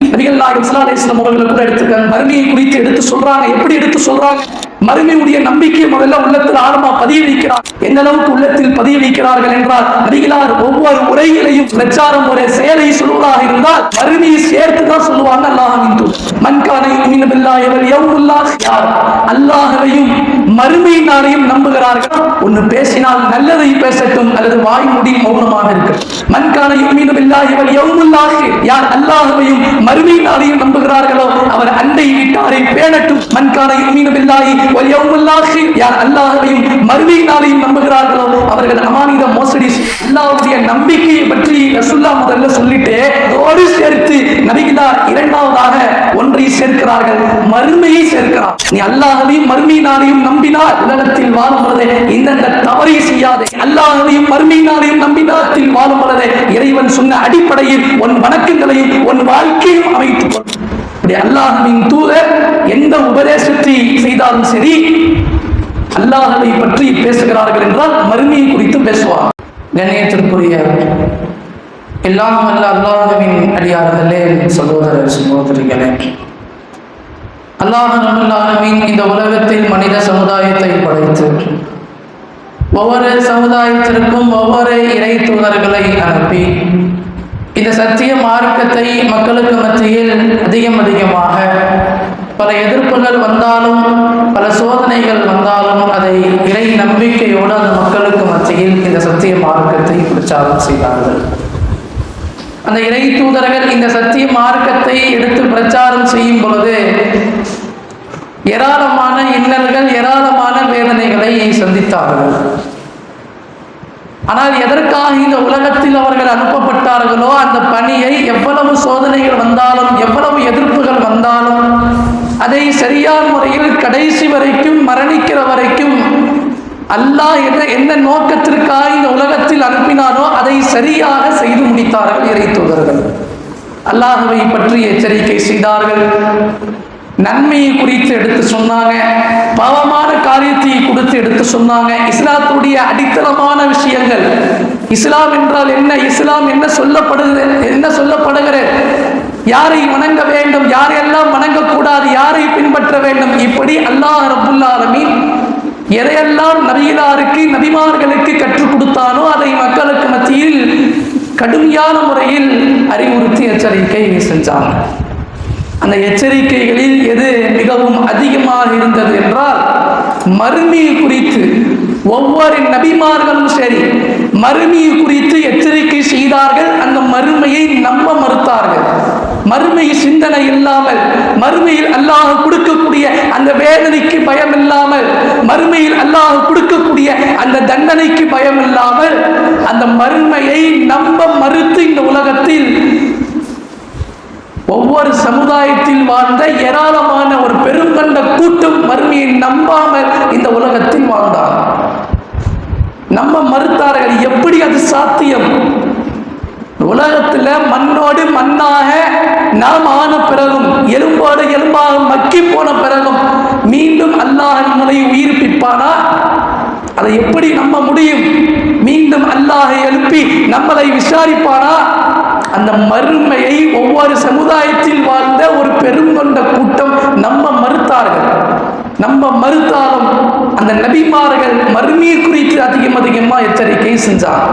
நபிகள் நாயகம் ஸல்லல்லாஹு அலைஹி வஸல்லம் அவர்கள் கூட எடுத்துக்க மறுமையை குறித்து எடுத்து சொல்றாங்க. எப்படி எடுத்து சொல்றாங்க? மறுமையுடைய நம்பிக்கையை முதல்ல உள்ளத்தில் ஆழமா பதிய வைக்கிறார். எந்த அளவுக்கு உள்ளத்தில் பதிய வைக்கிறார்கள் என்றால், நபிகளார் ஒவ்வொரு உரையிலையும் பிரச்சாரம் ஒரு செயலை சொல்வதாக இருந்தால் மறுமையை சேர்த்து தான் சொல்லுவாங்க. அல்லாஹ்வின் தூதர் மன் கான யுமினு பில்லாஹி வல் யௌமில் ஆகிர், யார் அல்லாஹ்வையும் மறுமை நாளையும் நம்புகிறார்கள், ஒன்று பேசினால் நல்லதை பேசட்டும் அல்லது வாய் மூடி மௌனமாக இருக்கட்டும். மன் கான யுமினு பில்லாஹி வல் யௌமில் ஆகிர், யார் அல்லாஹ்வையும் மறுமை நாளையும் நம்புகிறார்களோ அவர் அண்டை வீட்டாரை பேணட்டும். மன் கான யுமினு பில்லாஹி வல் யௌமில் ஆகிர், யார் அல்லாஹ்வையும் மறுமை நாளையும் நம்புகிறார்களோ அவர்கள் அமானித மோசடி. அல்லாஹ்வுடைய நம்பிக்கையை பற்றி ரசூலுல்லாஹ் முதல்ல சொல்லிட்டு அதோடு சேர்த்து நபிகளார் இரண்டாவதாக ஒன்றை சேர்க்கிறார்கள், மறுமையை சேர்க்கிறார். நீ அல்லாஹ்வையும் மறுமை நாளையும் நம்பினால் உலகத்தில் வாழும் பொழுது இந்த தவறை செய்யாதே. அல்லாஹ்வையும் மறுமை நாளையும் நம்பினாத்தில் வாழும் பொழுது இறைவன் சொன்ன அடிப்படையில் உன் வணக்கங்களையும் உன் வாழ்க்கையும் அமைத்துக் கொள். அல்லாஹ்வின் தூதர் எந்த உபதேசத்தை செய்தாலும் சரி, அல்லாஹ்வை பற்றி பேசுகிறார்கள் என்றால் மறுமையை குறித்து பேசுவார். கண்ணியத்திற்குரிய எல்லாம் வல்ல அல்லாஹ்வின் அடியார்களே, சகோதர சகோதரிகளே, அல்லாஹ் ரப்பல் ஆலமீன் இந்த உலகத்தில் மனித சமுதாயத்தை படைத்து ஒவ்வொரு சமுதாயத்திற்கும் ஒவ்வொரு இறை தூதர்களை அனுப்பி இந்த சத்திய மார்க்கத்தை மக்களுக்கு மத்தியில் அதிகமாக பல எதிர்ப்புகள் வந்தாலும் பல சோதனைகள் வந்தாலும் அதை இறை நம்பிக்கையோடு அந்த மக்களுக்கு மத்தியில் இந்த சத்திய மார்க்கத்தை பிரச்சாரம் செய்தார்கள். அந்த இறை தூதர்கள் இந்த சத்திய மார்க்கத்தை எடுத்து பிரச்சாரம் செய்யும் பொழுது ஏராளமான இன்னல்கள், ஏராளமான வேதனைகளை சந்தித்தார்கள். ஆனால் எதற்காக இந்த உலகத்தில் அவர்கள் அனுப்பப்பட்டார்களோ அந்த பணியை எவ்வளவு சோதனைகள் வந்தாலும் எவ்வளவு எதிர்ப்புகள் வந்தாலும் அதை சரியான முறையில் கடைசி வரைக்கும் மரணிக்கிற வரைக்கும் அல்லாஹ் என்ன நோக்கத்திற்காக இந்த உலகத்தில் அனுப்பினாரோ அதை சரியாக செய்து முடித்தார்கள் இறை தூதர்கள். அல்லாஹ்வை பற்றி எச்சரிக்கை செய்தார்கள், நன்மையை குறித்து எடுத்து சொன்னாங்க, பாவமான காரியத்தை கொடுத்து எடுத்து சொன்னாங்க. இஸ்லாத்துடைய அடித்தளமான விஷயங்கள், இஸ்லாம் என்றால் என்ன, இஸ்லாம் என்ன சொல்லப்படுகிறது, யாரை வணங்க வேண்டும், யாரையெல்லாம் வணங்கக்கூடாது, யாரை பின்பற்ற வேண்டும், இப்படி அல்லாஹ் ரப்புல் ஆலமீன் எதையெல்லாம் நபிகளாருக்கு நபிமார்களுக்கு கற்றுக் கொடுத்தானோ அதை மக்களுக்கு மத்தியில் கடுமையான முறையில் அறிவுறுத்தி எச்சரிக்கை செஞ்சாங்க. அந்த எச்சரிக்கைகளில் எது மிகவும் அதிகமாக இருந்தது என்றால் மறுமையை குறித்து ஒவ்வொரு நபிமார்களும் சரி மறுமையை குறித்து எச்சரிக்கை செய்தார்கள். அந்த மறுமையை நம்ப மறுத்தார்கள். மறுமை சிந்தனை இல்லாமல், மறுமையில் அல்லாஹ் கொடுக்கக்கூடிய அந்த வேதனைக்கு பயம் இல்லாமல், மறுமையில் அல்லாஹ் கொடுக்கக்கூடிய அந்த தண்டனைக்கு பயம் இல்லாமல் அந்த மறுமையை நம்ப மறுத்து இந்த உலகத்தில் ஒவ்வொரு சமுதாயத்தில் வாழ்ந்த ஏராளமான ஒரு பெருங்கண்ட கூட்டம் மறுமையை நம்பாமல் இந்த உலகத்தில் வாழ்ந்தார். நம்ப மறுத்தார்கள். எப்படி அது சாத்தியம்? உலகத்துல மண்ணோடு மண்ணாக நாம் ஆன பிறகும், எலும்போடு எலும்பாக மக்கி போன பிறகும் மீண்டும் அல்லாஹ் நம்மளை உயிர்ப்பிப்பானா? அதை எப்படி நம்ப முடியும்? மீண்டும் அல்லாஹை எழுப்பி நம்மளை விசாரிப்பானா? அந்த மறுமையை ஒவ்வொரு சமுதாயத்தில் வாழ்ந்த ஒரு பெருங்கொண்ட கூட்டம் நம்ப மறுத்தார்கள். நம்ப மறுத்தாலும் அந்த நபிமார்கள் மறுமையை குறித்து அதிகமாக எச்சரிக்கை செஞ்சாங்க.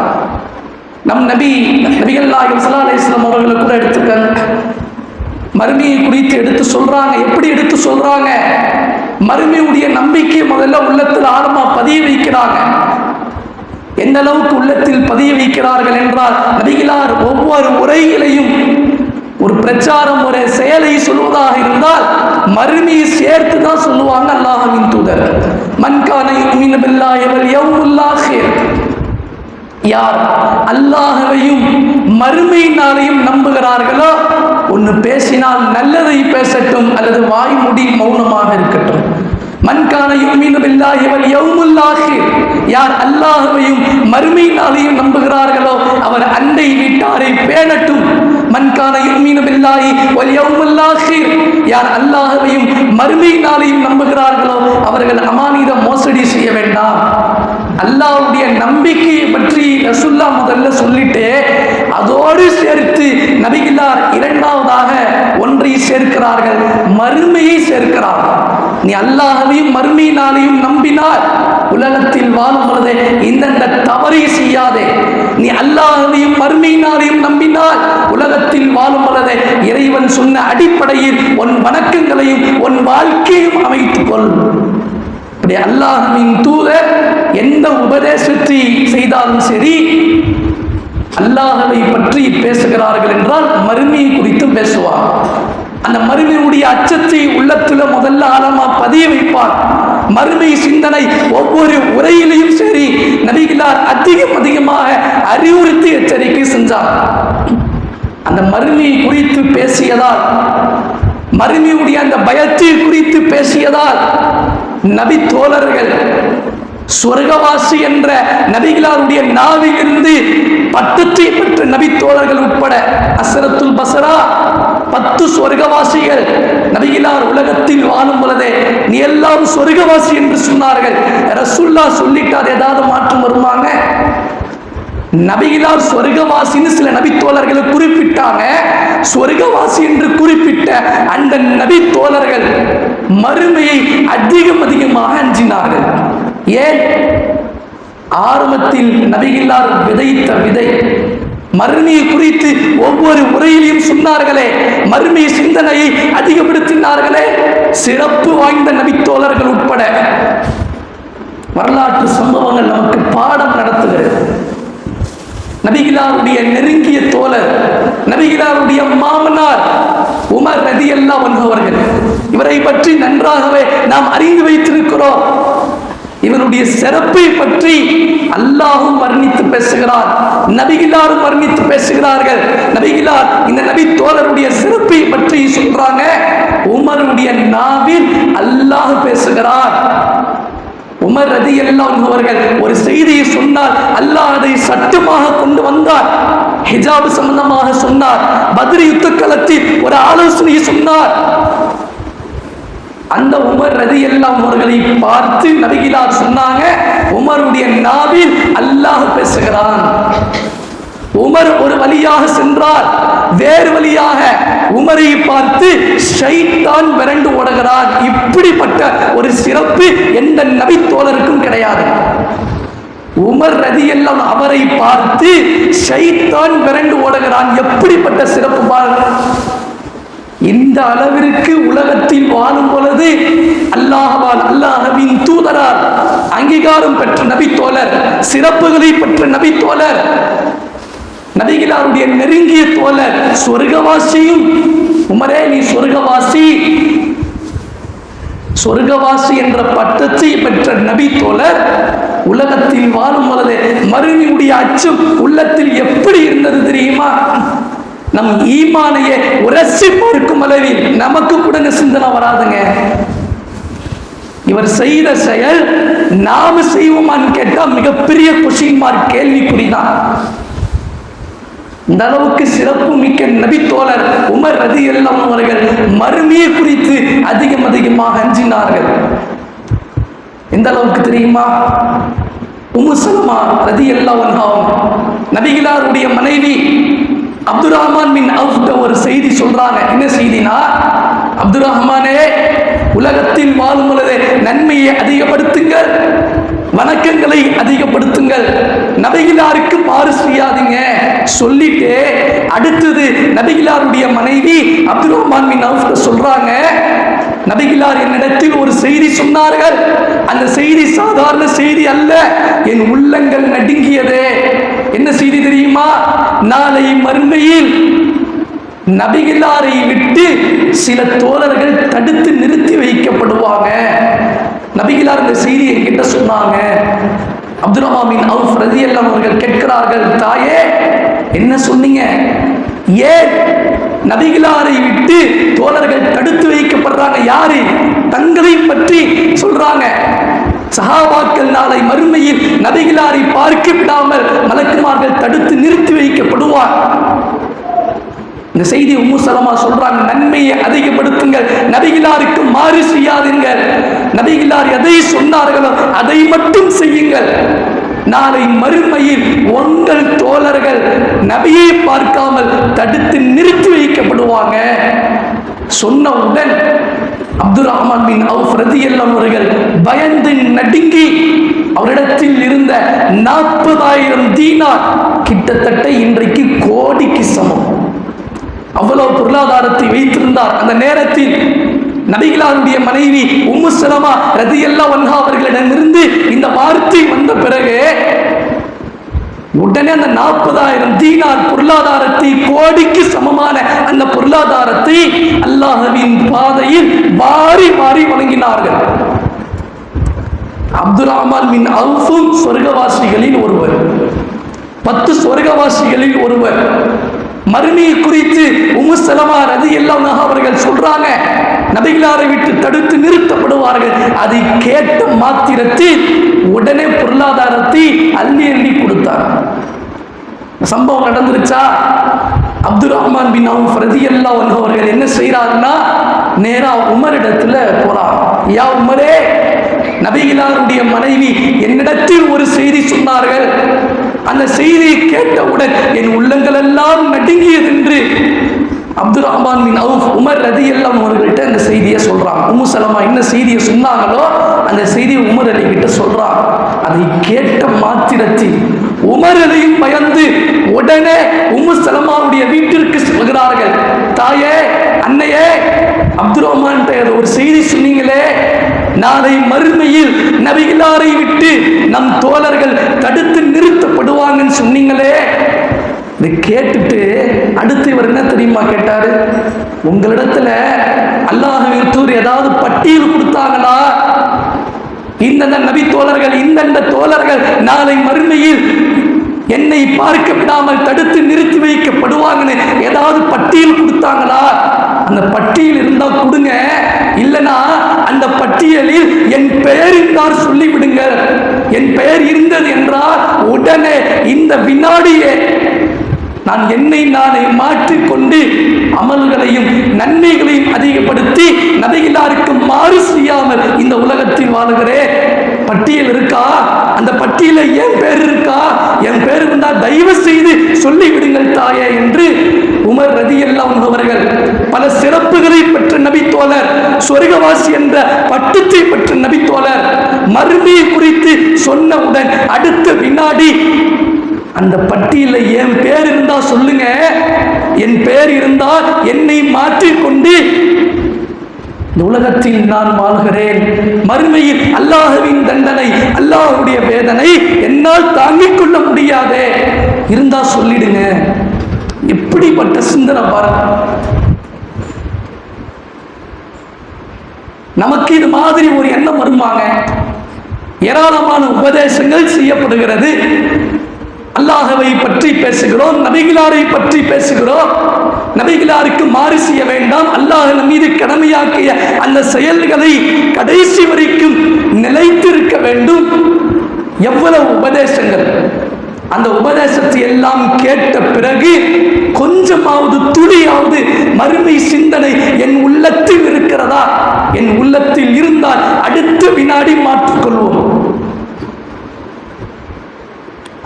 நபிகள் நாயகம் ஸல்லல்லாஹு அலைஹி வஸல்லம் அவர்கள் கூட எடுத்துக்க மறுமையை குறித்து எடுத்து சொல்றாங்க. எப்படி எடுத்து சொல்றாங்க? மறுமையுடைய நம்பிக்கை முதல்ல உள்ளத்தில் ஆழமா பதிய வைக்கிறாங்க. எந்த அளவுக்கு உள்ளத்தில் பதிய வைக்கிறார்கள் என்றால், நபிகளார் ஒவ்வொரு உரையிலையும் ஒரு பிரச்சாரம் ஒரு செயலை சொல்வதாக இருந்தால் மறுமையை சேர்த்து தான் சொல்லுவாங்க. அல்லாஹ்வின் தூதர் மன் கான யுமினு பில்லாஹி வல் யௌமில் ஆகிர், யார் அல்லாஹ்வையும் மறுமை நாளையும் நம்புகிறார்களோ ஒன்று பேசினால் நல்லதை பேசட்டும் அல்லது வாய் மூடி மௌனமாக இருக்கட்டும். மன் கான யுமினு பில்லாஹி வல் யௌமில் ஆகிர், யார் அல்லாஹ்வையும் மறுமை நாளையும் நம்புகிறார்களோ அவர் அண்டை வீட்டாரை பேணட்டும். மன் கான யுமினு பில்லாஹி வல் யௌமில் ஆகிர், யார் அல்லாஹ்வையும் மறுமை நாளையும் நம்புகிறார்களோ அவர்கள் அமானித மோசடி செய்ய வேண்டாம். அல்லாஹ்வுடைய நம்பிக்கையை பற்றி ரசூலுல்லாஹ் முதல்ல சொல்லிட்டு அதோடு சேர்த்து நபிகளார் இரண்டாவதாக மறுமையை சேர்க்கிறான். நீ அல்லாஹ்வையும் மறுமை நாளையும் நம்பினால் உலகத்தில் வாழும் பொழுதே இந்த தவறை செய்யாதே. நீ அல்லாஹ்வையும் மறுமை நாளையும் நம்பினால் உலகத்தில் வாழும் பொழுதே இறைவன் சொன்ன அடிப்படையில் உன் வணக்கங்களையும் உன் வாழ்க்கையும் அமைத்துக் கொள். அல்லாஹ்வின் தூதர் எந்த உபதேசத்தை செய்தாலும் சரி, அல்லாஹ்வை பற்றி பேசுகிறார்கள் என்றால் மறுமையை குறித்து பேசுவார். அந்த மறுமையுடைய அச்சத்தை உள்ளத்துல முதல்ல ஆழமா பதிய வைப்பார். மறுமை சிந்தனை ஒவ்வொரு உரையிலையும் சரி நபிகளார் அதிகமாக அறிவுறுத்தி எச்சரிக்கை செஞ்சார். அந்த மறுமையை குறித்து பேசியதால், மறுமையுடைய அந்த பயத்தை குறித்து பேசியதால் நபி தோழர்கள் சொர்க்கவாசி என்ற நபிகளாருடைய நாவில் இருந்து பட்டத்தை பெற்ற நபி தோழர்கள் உட்பட அஸ்ரத்துல் பஸ்ரா 10 சொர்க்கவாசிகள் நபிகளார் உலகத்தில் வாழும் பொழுதே நீ எல்லாம் சொர்க்கவாசி என்று சொன்னார்கள். ரசூலுல்லாஹ் சொல்லிட்டார், ஏதாவது மாற்றம் வருமாங்க? நபிகளார் சொர்க்கவாசின்னு சில நபி தோழர்களை குறிப்பிட்டாங்க. சொர்க்கவாசி என்று குறிப்பிட்ட அந்த நபி தோழர்கள் மறுமையை அதிகமாக அஞ்சினார்கள். ஏன்? ஆரம்பத்தில் நபிகளார் விதைத்த விதை மறுமையை குறித்து ஒவ்வொரு உரையிலையும் சொன்னார்களே, மறுமை சிந்தனையை அதிகப்படுத்தினார்களே. சிறப்பு வாய்ந்த நபித்தோழர்கள் உட்பட வரலாற்று சம்பவங்கள் நமக்கு பாடம் நடத்துகிறது. நபிகளாருடைய நெருங்கிய தோழர், நபிகளாருடைய மாமனார் உமர் ரலியல்லாஹு அன்ஹு அவர்கள், இவரை பற்றி நன்றாகவே நாம் அறிந்து வைத்திருக்கிறோம். இவருடைய சிறப்பை பற்றி அல்லாஹும் வர்ணித்து பேசுகிறார், நபிகளாரும் வர்ணித்து பேசுகிறார்கள். நபிகளார் இந்த நபி தோழருடைய சிறப்பை பற்றி சொல்றாங்க. உமருடைய நாவில் அல்லாஹ் பேசுகிறார். உமர் ரலியல்லாஹு அன்ஹு அவர்கள் ஒரு செய்தியை சொன்னார், அல்லாஹ் அதை சட்டமாக கொண்டு வந்தார். ஹிஜாப் சம்பந்தமாக சொன்னார், பத்ர் யுத்த களத்தில் ஒரு ஆலோசனையை சொன்னார். அந்த உமர் ரலியல்லாஹு அவர்களை பார்த்து நபிகளார் சொன்னாங்க, உமருடைய நாவில் அல்லாஹ் பேசுகிறான். உமர் ஒரு வழியாக சென்றார், வேறு வழியாக உமரை பார்த்து ஷைத்தான் விரண்டு ஓடுகிறான். இப்படிப்பட்ட ஒரு சிறப்பு எந்த நபி தோழருக்கும் கிடையாது. உமர் ரலியல்லாஹு அவரை பார்த்து ஷைத்தான் விரண்டு ஓடுகிறான். எப்படிப்பட்ட சிறப்பு பாருங்கள். இந்த அளவிற்கு உலகத்தில் வாழும் பொழுது அல்லாஹ்வால், அல்லாஹ்வின் தூதரால் அங்கீகாரம் பெற்ற நபி தோழர், சிறப்புகளை பெற்ற நபி தோழர், நபிகளாருடைய நெருங்கிய தோழர், சொர்க்கவாசியும். உமரே நீ சொர்க்கவாசி, சொர்க்கவாசி என்ற பட்டத்தை பெற்ற நபி தோழர் உலகத்தில் வாழும் பொழுது மறுமையுடைய அச்சம் உள்ளத்தில் எப்படி இருந்தது தெரியுமா? நம் ஈமானையே உரசி பார்க்கும் அளவில் நமக்கு கூட சிந்தனை வராதுங்க. இவர் செய்த செயல் நாம செய்வோமான்னு கேட்டா மிகப்பெரிய கொஸ்டின் மார்க், கேள்விக்குறிதான். இந்த அளவுக்கு சிறப்பு மிக்க நபி தோழர் உமர் ரலியல்லாஹு அவர்கள் மறுமையை குறித்து அதிகமாக அஞ்சினார்கள். எந்த அளவுக்கு தெரியுமா? உம்மு சலமா ரலியல்லாஹு அன்ஹா நபிகளாருடைய மனைவி அப்துர் ரஹ்மான் பின் அவுஃப் ஒரு செய்தி சொல்றாங்க. என்ன செய்தினா, அப்துர் ரஹ்மானே உலகத்தில் வாழும் பொழுது நன்மையை அதிகப்படுத்துங்கள், வணக்கங்களை அதிகப்படுத்துங்கள், நபிகளாருக்கு மாறு செய்யாதீங்க சொல்லிட்டு அடுத்தது நபிகளாருடைய மனைவி அப்துர் ரஹ்மான் பின் அவுஃப் சொல்றாங்க, நபிகளார் என்னிடத்தில் ஒரு செய்தி சொன்னார்கள். அந்த செய்தி சாதாரண செய்தி அல்ல, என் உள்ளங்கள் நடுங்கியது. என்ன செய்தி தெரியுமா? நாளை மறுமையில் நபிகளாரை விட்டு சில தோழர்கள் தடுத்து நிறுத்தி வைக்கப்படுவாங்க. நபிகளார் இந்த செய்தி என்கிட்ட சொன்னாங்க. அப்துர் ரஹ்மான் பின் அவுஃப் ரலியல்லாஹு அவர்கள் கேட்கிறார்கள், தாயே என்ன சொன்னீங்க? ஏன் நபிகளாரை விட்டு தோழர்கள் தடுத்து வைக்கப்படுறாங்க? யாரு? தங்களை பற்றி சொல்றாங்க. சஹாபாக்கள் நாளை மறுமையில் நபிகளாரை பார்க்க விடாமல் மலக்குமார்கள் தடுத்து நிறுத்தி வைக்கப்படுவார். இந்த செய்தி உம்மு சலமா சொல்றாங்க, நன்மையை அதிகப்படுத்துங்கள், நபிகளாருக்கு மாறு செய்யாதீர்கள், நபிகளார் எதை சொன்னார்களோ அதை மட்டும் செய்யுங்கள். நாளை மறுமையில் உங்கள் தோழர்கள் நபியை பார்க்காமல் தடுத்து நிறுத்தி வைக்கப்படுவாங்க. சொன்னவுடன் அப்துல் ரஹ்மான் பின் அவுஃப் ரலியல்லாஹு அவர்கள் பயந்து நடுங்கி அவரிடத்தில் இருந்த 40,000 தீனார், கிட்டத்தட்ட இன்றைக்கு கோடிக்கு சமம், அவ்வளவு பொருளாதாரத்தை வைத்திருந்தார். அந்த நேரத்தில் நபிகளாருடைய மனைவி உம்மு சலமா ரலியல்லாஹு அன்ஹா அவர்களிடமிருந்து இந்த வார்த்தை வந்த பிறகு உடனே அந்த 40,000 தீனார் பொருளாதாரத்தை, கோடிக்கு சமமான அந்த பொருளாதாரத்தை அல்லாஹ்வின் பாதையில் வாரி வாரி வழங்கினார்கள். அப்துல் ரஹ்மான் பின் அவுஃப் சொர்க்கவாசிகளில் ஒருவர், 10 சொர்க்கவாசிகளில் ஒருவர். மறுமையை குறித்து உம்மு சலமா ரலியல்லாஹு அன்ஹா அவர்கள் சொல்றாங்க, நபிகளாரை விட்டு தடுத்து நிறுத்தப்படுவார்கள். அதை கேட்ட மாத்திரத்தில் உடனே பொருளாதாரத்தை அள்ளி அள்ளி கொடுத்தார். சம்பவம் நடந்துருச்சா? அப்துல் ரஹ்மான் பின் அவுஃப் ரலியல்லாஹு அன்ஹு அவர்கள் என்ன செய்யறாருன்னா, நேரா உமரிடத்துல போறார். யா உமரே, நபிகளாருடைய மனைவி என்னிடத்தில் ஒரு செய்தி சொன்னார்கள். அந்த செய்தியை கேட்டவுடன் என் உள்ளங்கள் எல்லாம் நடுங்கியது என்று அப்துல் ரஹ்மான் பின் அவுஃப் உமர் ரலியல்லாஹு அவர்கள்ட்ட அந்த செய்தியை சொல்றாங்க. உம்மு சலமா என்ன செய்தியை சொன்னாங்களோ அந்த செய்தியை உமர் அலி கிட்ட சொல்றாங்க. அதை கேட்ட மாத்திரத்தில் உமர் அலியும் பயந்து உடனே உம்மு சலமாவுடைய வீட்டிற்கு செல்கிறார்கள். தாயே, அன்னையே, அப்துல் ரஹ்மான் ஒரு செய்தி சொன்னீங்களே, நாளை மறுமையில் நபிகளாரை விட்டு நம் தோழர்கள் தடுத்து நிறுத்தப்படுவாங்கன்னு சொன்னீங்களே. இதை கேட்டுட்டு அடுத்து இவர் என்ன தெரியுமா கேட்டாரு? உங்களிடத்துல அல்லாஹ்வின் தூதர் ஏதாவது பட்டியல் கொடுத்தாங்களா? இந்த நபி தோழர்கள், இந்த தோழர்கள் நாளை மறுமையில் என்னை பார்க்க விடாமல் தடுத்து நிறுத்தி வைக்கப்படுவாங்கன்னு ஏதாவது பட்டியல் கொடுத்தாங்களா? அந்த பட்டியல் இருந்தா கொடுங்க, இல்லனா அந்த பட்டியலில் என் பெயர் இருந்தால் சொல்லிவிடுங்க. என் பெயர் இருந்தது என்றால் உடனே இந்த வினாடியே நான் என்னை நானே மாற்றிக்கொண்டு அமல்களையும் நன்மைகளையும் அதிகப்படுத்தி நபிகளாருக்கு மாறு செய்யாமல் இந்த உலகத்தில் வாழுகிறேன். பட்டியல் இருக்கா? அந்த பட்டியல என் பேர் இருக்கா? என் பேர் இருந்தால் தயவு செய்து சொல்லிவிடுங்கள் தாயே என்று உமர் ரலியல்லாஹு அன்ஹு அவர்கள் பல சிறப்புகளை பெற்ற நபி தோழர், சொர்க்கவாசி என்ற பட்டத்தை பெற்ற நபி தோழர், மறுமையை குறித்து சொன்னவுடன் அடுத்த வினாடி அந்த பட்டியல என் பேர் இருந்தா சொல்லுங்க, என் பேர் இருந்தால் என்னை மாற்றிக்கொண்டு இந்த உலகத்தில் நான் வாழ்கிறேன். மறுமையில் அல்லாஹ்வின் தண்டனை, அல்லாஹ்வுடைய வேதனை என்னால் தாங்கிக் கொள்ள முடியாதே, இருந்தா சொல்லிடுங்க. எப்படிப்பட்ட சிந்தனை பாருங்க. நமக்கு இது மாதிரி ஒரு எண்ணம் வருமாங்க? ஏராளமான உபதேசங்கள் செய்யப்படுகிறது. அல்லாஹ்வை பற்றி பேசுகிறோம், நபிகளாரை பற்றி பேசுகிறோம். நபிகளாருக்கு மாறு செய்ய வேண்டாம், அல்லாஹ் நம் மீது கடமையாக்கிய அந்த செயல்களை கடைசி வரைக்கும் நிலைத்திருக்க வேண்டும். எவ்வளவு உபதேசங்கள்! அந்த உபதேசத்தை எல்லாம் கேட்ட பிறகு கொஞ்சமாவது துளியாவது மறுமை சிந்தனை என் உள்ளத்தில் இருக்கிறதா? என் உள்ளத்தில் இருந்தால் அடுத்த வினாடி மாற்றிக்கொள்வோம்.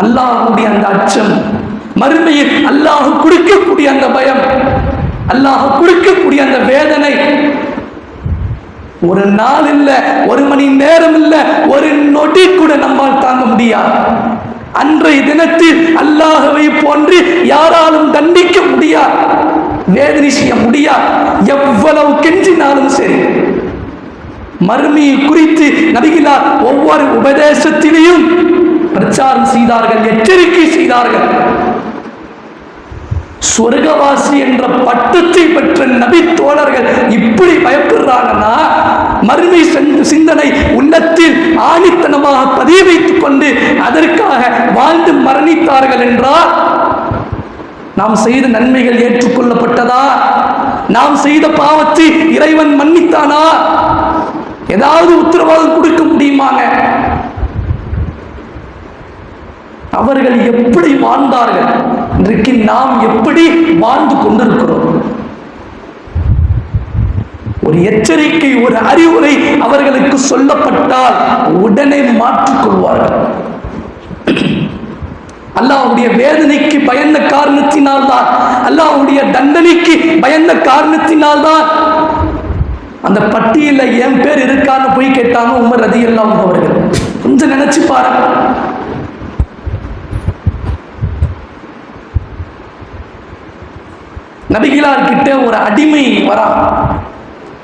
அல்லாஹ்வுடைய அந்த அச்சம், மறுமையில் அல்லாஹ் கொடுக்கக்கூடிய அந்த பயம், அல்லாஹ் கொடுக்கக்கூடிய அந்த வேதனை ஒரு நாள் இல்ல, ஒரு மணி நேரம் இல்ல, ஒரு நொடி கூட நம்மால் தாங்க முடியாது. அன்றைய தினத்தில் அல்லாஹ்வை போன்று யாராலும் தண்டிக்க முடியாது, வேதனை செய்ய முடியாது. எவ்வளவு கெஞ்சினாலும் சரி. மறுமையை குறித்து நபிகளார் ஒவ்வொரு உபதேசத்திலையும் பிரச்சாரம் செய்தார்கள், எச்சரிக்கை செய்தார்கள். சொர்க்கவாசி என்ற பட்டத்தை பெற்ற நபி தோழர்கள் இப்படி பயப்படுறாங்கன்னா, மறுமை சிந்தனை உள்ளத்தில் ஆணித்தனமாக பதிய வைத்துக் கொண்டு அதற்காக வாழ்ந்து மரணித்தார்கள் என்றால், நாம் செய்த நன்மைகள் ஏற்றுக்கொள்ளப்பட்டதா? நாம் செய்த பாவத்தை இறைவன் மன்னித்தானா? ஏதாவது உத்தரவாதம் கொடுக்க முடியுமாங்க? அவர்கள் எப்படி வாழ்ந்தார்கள், இன்றைக்கு நாம் எப்படி வாழ்ந்து கொண்டிருக்கிறோம்? ஒரு எச்சரிக்கை, ஒரு அறிவுரை அவர்களுக்கு சொல்லப்பட்டால் உடனே மாற்றிக்கொள்வார்கள். அல்லாஹ்வுடைய வேதனைக்கு பயந்த காரணத்தினால்தான், அல்லாஹ்வுடைய தண்டனைக்கு பயந்த காரணத்தினால்தான் அந்த பட்டியலில் என் பேர் இருக்கான்னு போய் கேட்டாங்க உமர் ரலியல்லாஹு அன்ஹு அவர்கள். கொஞ்சம் நினைச்சு பாருங்க. நபிகளார் கிட்ட ஒரு அடிமை வரா.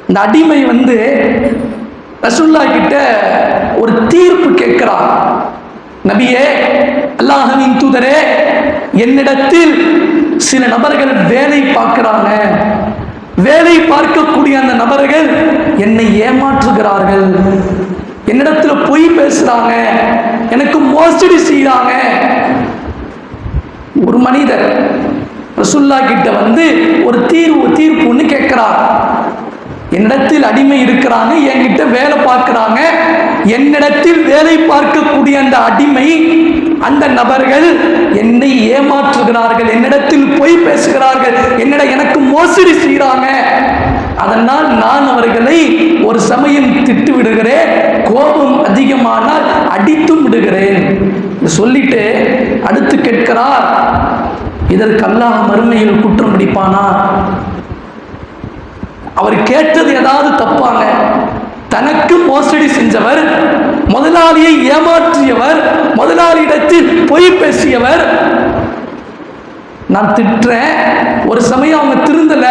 இந்த அடிமை ரசூலுல்லாஹ் கிட்ட ஒரு தீர்ப்பு கேட்கிறான். நபியே, அல்லாஹ்வின் தூதரே, என்னிடத்தில் சில நபர்கள் வேலை பார்க்கிறாங்க. வேலை பார்க்கக்கூடிய அந்த நபர்கள் என்னை ஏமாற்றுகிறார்கள், என்னிடத்தில் பொய் பேசுறாங்க, எனக்கு மோசடி செய்யறாங்க. ஒரு மனிதர் ரசூலுல்லாஹ் கிட்ட ஒரு தீர்ப்பு ஒன்று கேட்கிறார். என்னிடத்தில் அடிமை இருக்கிறாங்க, என்கிட்ட வேலை பார்க்கிறாங்க, என்னிடத்தில் வேலை பார்க்கக்கூடிய அந்த அடிமை, அந்த நபர்கள் என்னை ஏமாற்றுகிறார்கள், என்னிடத்தில் பொய் பேசுகிறார்கள், எனக்கு மோசடி செய்கிறாங்க. அதனால் நான் அவர்களை ஒரு சமயம் திட்டு விடுகிறேன், கோபம் அதிகமானால் அடித்தும் விடுகிறேன் சொல்லிட்டு அடுத்து கேட்கிறார், இதற்கு அல்லாஹ் மறுமையில் குற்றம் பிடிப்பானா? அவர் கேட்டது ஏதாவது தப்பாங்க? தனக்கு மோசடி செஞ்சவர், முதலாளியை ஏமாற்றியவர், முதலாளியிடத்தில் பொய் பேசியவர், நான் திட்டுறேன், ஒரு சமயம் அவங்க திருந்தல,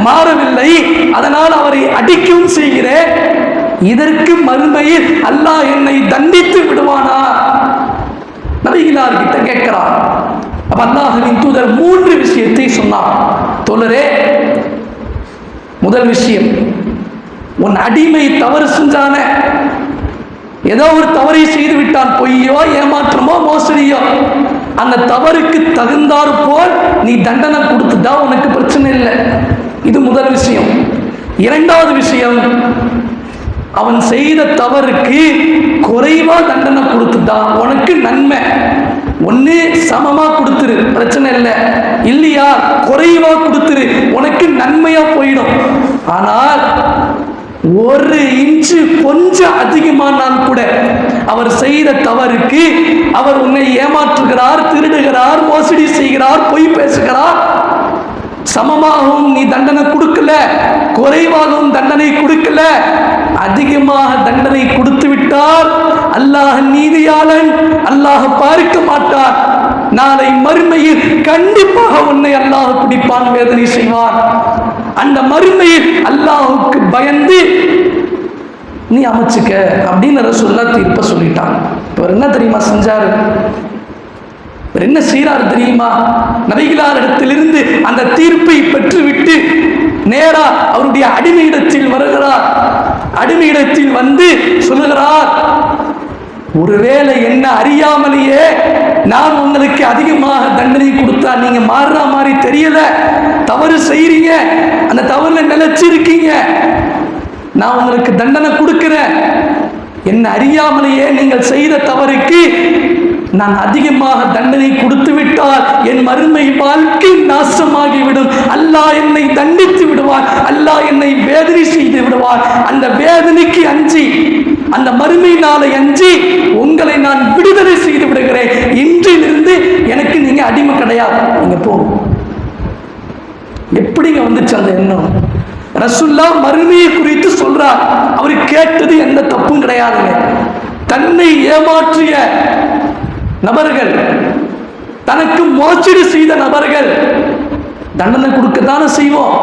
மாறவில்லை, அதனால் அவரை அடிக்கவும் செய்கிறேன், இதற்கு மறுமையில் அல்லாஹ் என்னை தண்டித்து விடுவானா? நபிகளார் கிட்ட கேட்கிறார். அப்ப அல்லாஹ்வின் தூதர் 3 விஷயத்தை சொன்னார். தோழரே, முதல் விஷயம், உன் அடிமை தவறு செஞ்சான, ஏதோ ஒரு தவறை செய்து விட்டான், பொய்யோ ஏமாற்றமோ மோசடியோ, அந்த தவறுக்கு தகுந்தாறு போல் நீ தண்டனை கொடுத்துட்டா உனக்கு பிரச்சனை இல்லை. இது முதல் விஷயம். இரண்டாவது விஷயம், அவன் செய்த தவறுக்கு குறைவா தண்டனை கொடுத்துட்டா உனக்கு நன்மை. ஒன்னு சமமா கொடுத்துரு, பிரச்சனை இல்லை, இல்லையா குறைவா கொடுத்துரு, உனக்கு நன்மையா போயிடும். ஆனால் 1 இன்ச்சு கொஞ்சம் அதிகமானால் கூட அவர் செய்த தவறுக்கு, அவர் உன்னை ஏமாற்றுகிறார், திருடுகிறார், மோசடி செய்கிறார், பொய் பேசுகிறார், சமமாகவும் நீ தண்டனை கொடுக்கல, குறைவாகவும் தண்டனை கொடுக்கல, அதிகமாக தண்டனை கொடுத்து விட்டால் அல்லாஹ் நீதியாளன், அல்லாஹ் பார்க்க மாட்டார். நாளை மறுமையில் கண்டிப்பாக உன்னை அல்லாஹ் பிடிப்பான், வேதனை செய்வான். அந்த மறுமையில் அல்லாஹுக்கு பயந்து நீ அமைச்சுக்க அப்படின்னு ரசூலுல்லாஹ் தீர்ப்ப சொல்லிட்டான். இவர் என்ன தெரியுமா செஞ்சாரு? இவர் என்ன செய்யறாரு தெரியுமா? நபிகளார் இடத்திலிருந்து அந்த தீர்ப்பை பெற்றுவிட்டு நேரா அவருடைய அடிமையிடத்தில் வருகிறார். அடிமையிடத்தில் சொல்லுகிறார், ஒருவேளை என்ன அறியாமலேயே நான் உங்களுக்கு அதிகமாக தண்டனை கொடுத்தா நீங்க மாறுற மாதிரி தெரியல, தவறு செய்றீங்க, அந்த தவறுல நிலைச்சிருக்கீங்க, நான் உங்களுக்கு தண்டனை கொடுக்கிறேன். என்ன அறியாமலேயே நீங்கள் செய்த தவறுக்கு நான் அதிகமாக தண்டனை கொடுத்து விட்டால் என் மறுமை வாழ்க்கை நாசமாகிவிடும், அல்லாஹ் என்னை தண்டித்து விடுவார், அல்லாஹ் என்னை வேதனை செய்து விடுவார். அந்த வேதனைக்கு அஞ்சி, அந்த மறுமை நாளை அஞ்சி உங்களை நான் விடுதலை செய்து விடுகிறேன். இன்றிலிருந்து எனக்கு நீங்க அடிமை கிடையாது, நீங்க போகும். எப்படிங்க வந்துச்சு அந்த எண்ணம்? ரசூலுல்லாஹ் மறுமையை குறித்து சொல்றார். அவர் கேட்டது எந்த தப்பும் கிடையாதுங்க. தன்னை ஏமாற்றிய நபர்கள், தனக்கு மோசடி செய்த நபர்கள் தண்டனை கொடுக்கத்தானே செய்வோம்.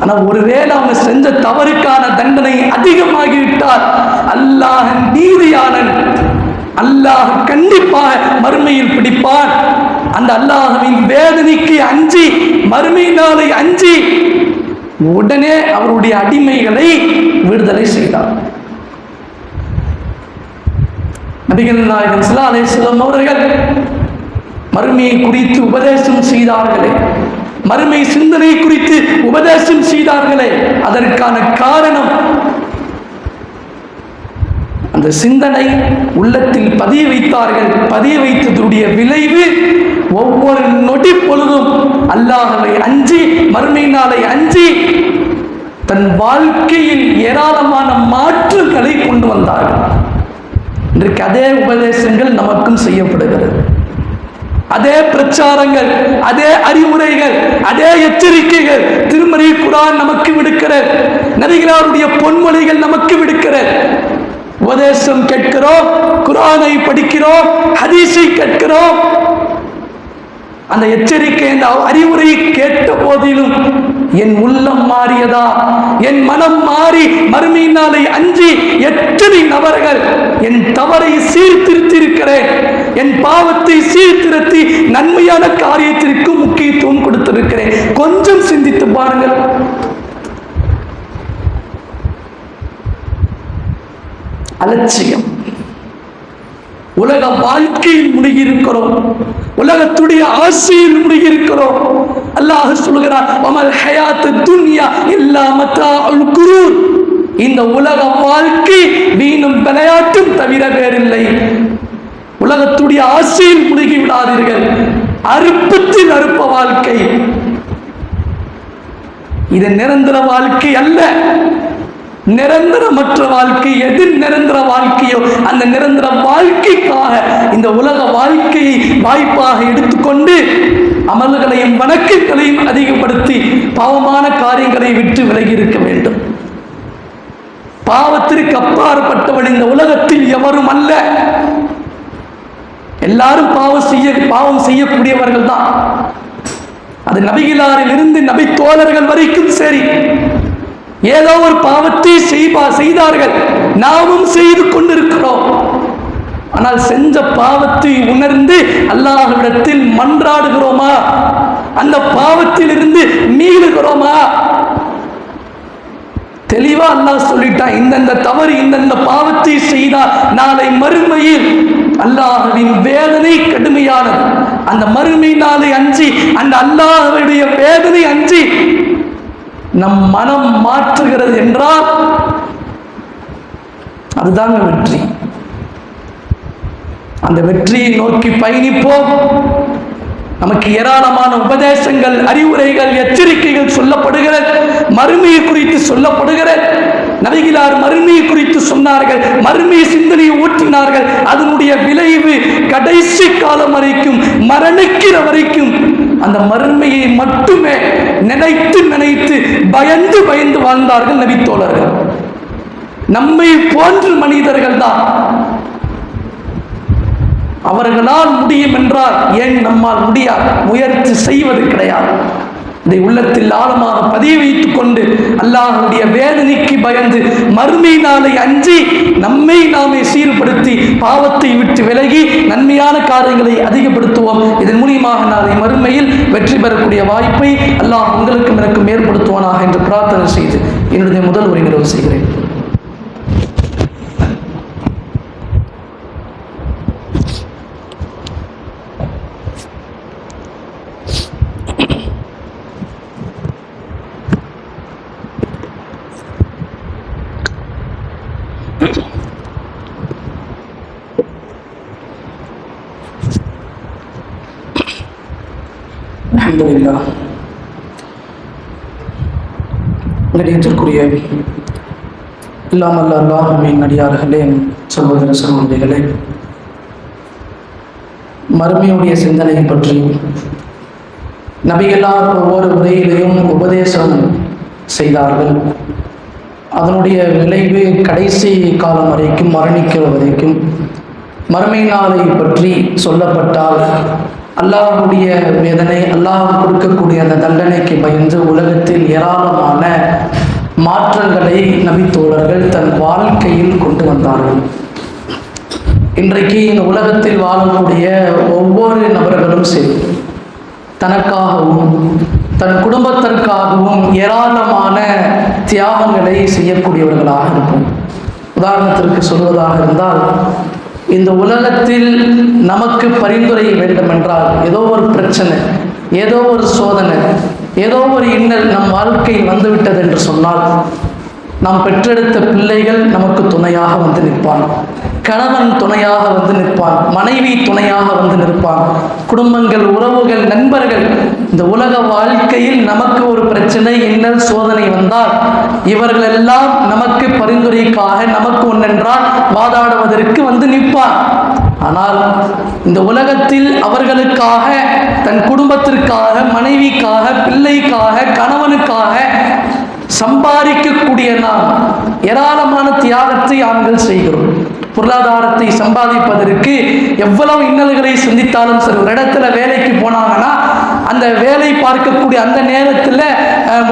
ஆனா ஒருவேளை அவங்க செஞ்ச தவறுக்கான தண்டனை அதிகமாகிவிட்டால் அல்லாஹ் நீதியாளன், அல்லாஹ் கண்டிப்பாக மறுமையில் பிடிப்பான். அந்த அல்லாஹ்வின் வேதனைக்கு அஞ்சி, மறுமை நாளை அஞ்சி உடனே அவருடைய அடிமைகளை விடுதலை செய்தார். நபிகள் நாயகம் ஸல்லல்லாஹு அலைஹி வஸல்லம் அவர்கள் மறுமையை குறித்து உபதேசம் செய்தார்களே, மறுமை சிந்தனை குறித்து உபதேசம் செய்தார்களே, அதற்கான காரணம் அந்த சிந்தனை உள்ளத்தில் பதிய வைத்தார்கள். பதிய வைத்ததுடைய விளைவு ஒவ்வொரு நொடி பொழுதும் அல்லாஹ்வை அஞ்சி, மறுமை நாளை அஞ்சி தன் வாழ்க்கையில் ஏராளமான மாற்றங்களை கொண்டு வந்தார்கள். இன்றைக்கு அதே உபதேசங்கள் நமக்கும் செய்யப்படுகிறது. அதே பிரச்சாரங்கள், அதே அறிவுரைகள், அதே எச்சரிக்கைகள் திருமறை குர்ஆன் நமக்கு விடுக்கிறது. நபிகளாருடைய பொன்மொழிகள் நமக்கு விடுக்கிற உபதேசம் கேட்கிறோம், குர்ஆனை படிக்கிறோம், ஹதீஸை கேட்கிறோம். அந்த எச்சரிக்கை, அந்த அறிவுரை கேட்ட போதிலும் என் உள்ளம் மாறியதா, என் மனம் மாறி மறுமையினாலே அஞ்சி எத்தனை நபர்கள் என் தவறை சீர்திருத்தி இருக்கிறேன், என் பாவத்தை சீர்திருத்தி நன்மையான காரியத்திற்கு முக்கியத்துவம் கொடுத்திருக்கிறேன். கொஞ்சம் சிந்தித்து பாருங்கள். அலட்சியம். உலக வாழ்க்கையில் முழுகியிருக்கிறோம், உலகத்துடைய ஆசையில் முழுகியிருக்கிறோம். அல்லாஹ் சொல்கிறார், வமல் ஹயாத்து துன்யா இல்லா மத்தாஉல் குரூர். இந்த உலக வாழ்க்கை வீணும் விளையாட்டும் தவிர வேறில்லை. உலகத்துடைய ஆசையில் முழுகி விடாதீர்கள். அற்பத்தில் அற்ப வாழ்க்கை இது நிரந்தர வாழ்க்கை அல்ல. நிரந்தரமற்ற வாழ்க்கை எது நிரந்தர வாழ்க்கையோ அந்த நிரந்தர வாழ்க்கைக்காக இந்த உலக வாழ்க்கையை வாய்ப்பாக எடுத்துக்கொண்டு அமல்களையும் வணக்கங்களையும் அதிகப்படுத்தி பாவமான காரியங்களை விட்டு விலகி இருக்க வேண்டும். பாவத்திற்கு அப்பாற்பட்டவன் இந்த உலகத்தில் எவரும் அல்ல. எல்லாரும் பாவம் செய்யக்கூடியவர்கள் தான். அது நபிகளாரில் இருந்து நபி தோழர்கள் வரைக்கும் சரி, ஏதோ ஒரு பாவத்தை செய்தார்கள், நாமும் செய்து கொண்டிருக்கிறோம். ஆனால் செஞ்ச பாவத்தை உணர்ந்து அல்லாஹ்விடத்தில் மன்றாடுகிறோமா? அந்த பாவத்தில் இருந்து மீளுகிறோமா? தெளிவா அல்லாஹ் சொல்லிட்டான், இந்தந்த தவறு இந்தந்த பாவத்தை செய்தால் நாளை மறுமையில் அல்லாஹ்வின் வேதனை கடுமையானது. அந்த மறுமை நாளை அஞ்சி, அந்த அல்லாஹ்வுடைய வேதனை அஞ்சி நம் மனம் மாற்றுகிறது என்றால் அதுதாங்க வெற்றி. அந்த வெற்றியை நோக்கி பயணிப்போம். நமக்கு ஏராளமான உபதேசங்கள், அறிவுரைகள், எச்சரிக்கைகள் சொல்லப்படுகிறது. மறுமையை குறித்து சொல்லப்படுகிறது. நபிகளார் மறுமையை குறித்து சொன்னார்கள், மறுமையை சிந்தனையை ஊற்றினார்கள். அதனுடைய விளைவு கடைசி காலம் வரைக்கும், மரணிக்கிற வரைக்கும் அந்த மறுமையை மட்டுமே நினைத்து நினைத்து பயந்து பயந்து வாழ்ந்தார்கள் நபி தோழர்கள். நம்மை போன்ற மனிதர்கள் தான். அவர்களால் முடியும் என்றால் ஏன் நம்மால் முடியாது? முயற்சி செய்வது கிடையாது. இதை உள்ளத்தில் ஆழமாக பதிய வைத்துக் கொண்டு அல்லாஹ்வுடைய வேதனைக்கு பயந்து மறுமை நாளை அஞ்சி நம்மை நாமே சீர்படுத்தி பாவத்தை விட்டு விலகி நன்மையான காரியங்களை அதிகப்படுத்துவோம். இதன் மூலியமாக நாளை மறுமையில் வெற்றி பெறக்கூடிய வாய்ப்பை அல்லாஹ் உங்களுக்கும் எனக்கும் ஏற்படுத்துவானாக என்று பிரார்த்தனை செய்து என்னுடைய முதல் உரை நிறைவு செய்கிறேன். அல்ஹம்துலில்லாஹ். கணியத்திற்குரிய இல்லாமல் அல்லாஹ்வின் அடியார்களே, சகோதர சகோதரிகளே, மறுமையுடைய சிந்தனையை பற்றி நபிகளார் ஒவ்வொரு உரையிலையும் உபதேசம் செய்தார்கள். அதனுடைய விளைவு கடைசி காலம் வரைக்கும், மரணிக்கிற வரைக்கும் மறுமை நாளை பற்றி சொல்லப்பட்டால் அல்லாஹ்வுடைய வேதனை, அல்லாஹ் கொடுக்கக்கூடிய அந்த தண்டனைக்கு பயந்து உலகத்தில் ஏராளமான மாற்றங்களை நபி தோழர்கள் தன் வாழ்க்கையில் கொண்டு வந்தார்கள். இன்றைக்கு இந்த உலகத்தில் வாழக்கூடிய ஒவ்வொரு நபர்களும் சரி, தனக்காகவும் தன் குடும்பத்திற்காகவும் ஏராளமான தியாகங்களை செய்யக்கூடியவர்களாக இருக்கும். உதாரணத்திற்கு சொல்வதாக இருந்தால், இந்த உலகத்தில் நமக்கு பரிந்துரை வேண்டும் என்றால் ஏதோ ஒரு பிரச்சனை, ஏதோ ஒரு சோதனை, ஏதோ ஒரு இன்னல் நம் வாழ்க்கையில் வந்துவிட்டது என்று சொன்னால், நாம் பெற்றெடுத்த பிள்ளைகள் நமக்கு துணையாக வந்து நிற்பான், கணவன் துணையாக வந்து நிற்பான், மனைவி துணையாக வந்து நிற்பான், குடும்பங்கள், உறவுகள், நண்பர்கள். இந்த உலக வாழ்க்கையில் நமக்கு ஒரு பிரச்சனை, இன்னல், சோதனை வந்தால் இவர்கள் எல்லாம் நமக்கு பரிந்துரைக்காக, நமக்கு ஒன்றென்றால் வாதாடுவதற்கு வந்து நிற்பார். ஆனால் இந்த உலகத்தில் அவர்களுக்காக, தன் குடும்பத்திற்காக, மனைவிக்காக, பிள்ளைக்காக, கணவனுக்காக சம்பாதிக்கக்கூடிய நாம் ஏராளமான தியாகத்தை ஆண்கள் செய்கிறோம். பொருளாதாரத்தை சம்பாதிப்பதற்கு எவ்வளவு இன்னல்களை சந்தித்தாலும் சரி, ஒரு இடத்துல வேலைக்கு போனாங்கன்னா அந்த வேலை பார்க்கக்கூடிய அந்த நேரத்தில்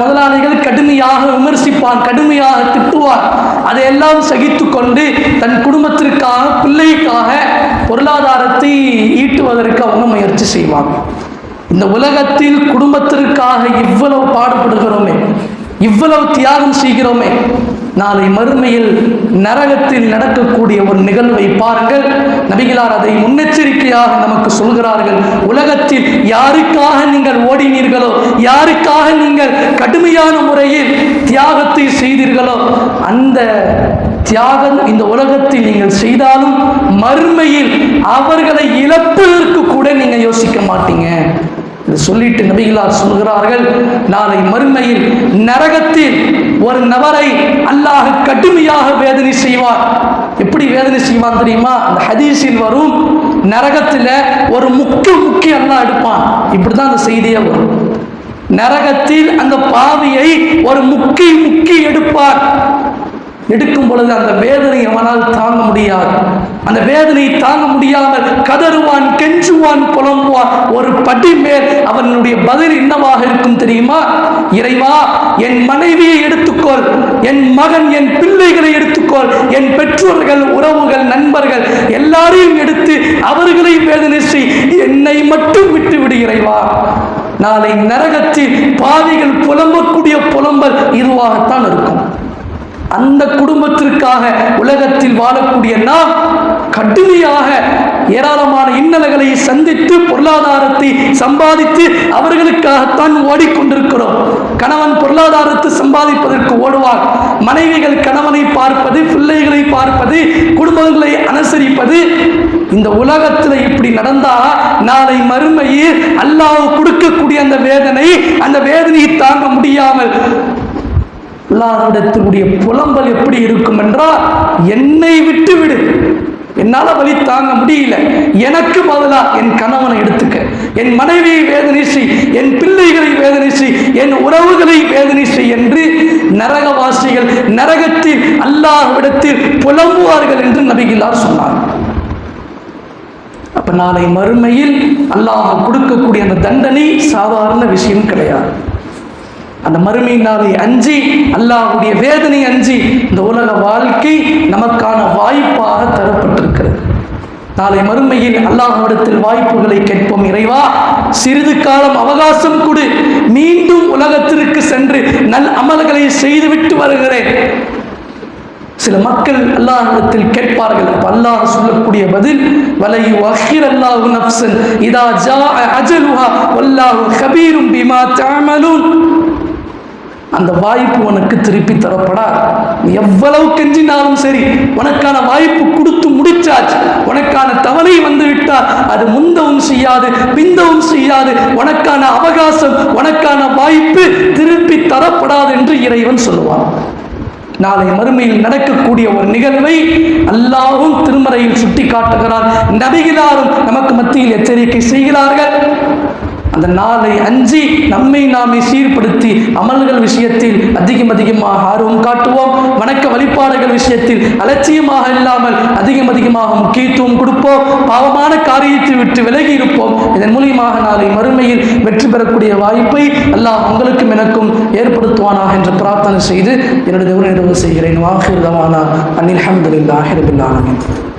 முதலாளிகள் கடுமையாக விமர்சிப்பான், கடுமையாக திட்டுவார். அதையெல்லாம் சகித்து கொண்டு தன் குடும்பத்திற்காக, பிள்ளைக்காக பொருளாதாரத்தை ஈட்டுவதற்கு அவங்க முயற்சி செய்வாங்க. இந்த உலகத்தில் குடும்பத்திற்காக இவ்வளவு பாடுபடுகிறோமே, இவ்வளவு தியாகம் செய்கிறோமே, நாளை மறுமையில் நரகத்தில் நடக்கக்கூடிய ஒரு நிகழ்வை பாருங்கள். நபிகளார் அதை முன்னெச்சரிக்கையாக நமக்கு சொல்கிறார்கள். உலகத்தில் யாருக்காக நீங்கள் ஓடினீர்களோ, யாருக்காக நீங்கள் கடுமையான முறையில் தியாகத்தை செய்தீர்களோ, அந்த தியாகம் இந்த உலகத்தில் நீங்கள் செய்தாலும் மறுமையில் அவர்களை இழப்பதற்கு கூட நீங்க யோசிக்க மாட்டீங்க. சொல்லிட்டு நபிகளார் சொல்கிறார்கள், நாளை மறுமையில் நரகத்தில் ஒரு நபரை அல்லாஹ் கடுமையாக வேதனை செய்வார். எப்படி வேதனை செய்வான் தெரியுமா? அந்த ஹதீஸில் வரும், நரகத்தில் ஒரு முக்கி அல்லாஹ் எடுப்பான். இப்படிதான் அந்த செய்தியே வரும். நரகத்தில் அந்த பாவியை ஒரு முக்கி எடுப்பார். எடுக்கும் பொழுது அந்த வேதனை அவனால் தாங்க முடியாது. அந்த வேதனை தாங்க முடியாமல் கதறுவான், கெஞ்சுவான், புலம்புவான். ஒரு படி மேல் அவனுடைய பதில் என்னவாக இருக்கும் தெரியுமா? இறைவா, என் மனைவியை எடுத்துக்கொள், என் மகன், என் பிள்ளைகளை எடுத்துக்கொள், என் பெற்றோர்கள், உறவுகள், நண்பர்கள் எல்லாரையும் எடுத்து அவர்களை வேதனை செய், என்னை மட்டும் விட்டு விடு இறைவா. நாளை நரகத்தில் பாவிகள் புலம்பக்கூடிய புலம்பல் இதுவாகத்தான் இருக்கும். அந்த குடும்பத்திற்காக உலகத்தில் வாழக்கூடிய நாம் கடுமையாக ஏராளமான இன்னல்களை சந்தித்து பொருளாதாரத்தை சம்பாதித்து அவர்களுக்காகத்தான் ஓடிக்கொண்டிருக்கிறோம். கணவன் பொருளாதாரத்தை சம்பாதிப்பதற்கு ஓடுவார், மனைவிகள் கணவனை பார்ப்பது, பிள்ளைகளை பார்ப்பது, குடும்பங்களை அனுசரிப்பது. இந்த உலகத்தில் இப்படி நடந்தா நாளை மறுமையில் அல்லாஹ் கொடுக்கக்கூடிய அந்த வேதனையை தாங்க முடியாமல் அல்லாஹ்விடத்தினுடைய புலம்பல் எப்படி இருக்கும் என்றால், என்னை விட்டு விடு, என்னால் வலி தாங்க முடியல, எனக்கு பதிலாக என் கணவனை எடுத்துக்க, என் மனைவியை வேதனை செய், என் பிள்ளைகளை வேதனை செய், என் உறவுகளை வேதனை செய் என்று நரகவாசிகள் நரகத்தில் அல்லாஹ்விடத்தில் புலம்புவார்கள் என்று நபிகளார் சொன்னார். அப்ப நாளை மறுமையில் அல்லாஹ் கொடுக்கக்கூடிய அந்த தண்டனை சாதாரண விஷயம் கிடையாது. அந்த மறுமை நாளை அஞ்சி, அல்லாஹ்வுடைய வேதனை அஞ்சி இந்த உலக வாழ்க்கை நமக்கான வாய்ப்பாக தரப்பட்டிருக்கிறது. நாளை மறுமையில் அல்லாஹ்விடத்தில் வாய்ப்புகளை கேட்போம். இறைவா, சிறிது காலம் அவகாசம் கொடு, மீண்டும் உலகத்திற்கு சென்று நல் அமல்களை செய்துவிட்டு வருகிறேன். சில மக்கள் அல்லாஹ்விடத்தில் கேட்பார்கள். அல்லாஹ் சொல்லக்கூடிய பதில், வலையு அஹிர் அல்லாஹு நஃப்ஸன் இதா ஜாஅ அஜலுஹா வல்லாஹு கபீரும் பிமா தஅமலூன். அந்த வாய்ப்பு உனக்கு திருப்பி தரப்படா. எவ்வளவு கெஞ்சினாலும் சரி, உனக்கான வாய்ப்பு கொடுத்து முடிச்சாச்சு. உனக்கான தவணை வந்து விட்டால் அது முந்தவும் செய்யாது, பிந்தவும் செய்யாது. உனக்கான அவகாசம், உனக்கான வாய்ப்பு திருப்பி தரப்படாது என்று இறைவன் சொல்லுவான். நாளை மறுமையில் நடக்கக்கூடிய ஒரு நிகழ்வை அல்லாஹ்வும் திருமறையில் சுட்டி காட்டுகிறார், நபிகளாரும் நமக்கு மத்தியில் எச்சரிக்கை செய்கிறார்கள். அந்த நாளை அஞ்சி நம்மை நாமே சீர்படுத்தி அமல்கள் விஷயத்தில் அதிகமாக ஆர்வம் காட்டுவோம். வணக்க வழிபாடுகள் விஷயத்தில் அலட்சியமாக இல்லாமல் அதிகமாக முக்கியத்துவம் கொடுப்போம். பாவமான காரியத்தை விட்டு விலகி இருப்போம். இதன் மூலியமாக நாளை மறுமையில் வெற்றி பெறக்கூடிய வாய்ப்பை அல்லாஹ் உங்களுக்கும் எனக்கும் ஏற்படுத்துவானாக என்று பிரார்த்தனை செய்து என்னுடைய நிறைவு செய்கிறேன். வாஹிர் தவானா அனில் ஹம்துலில்லாஹி ரப்பில் ஆலமீன்.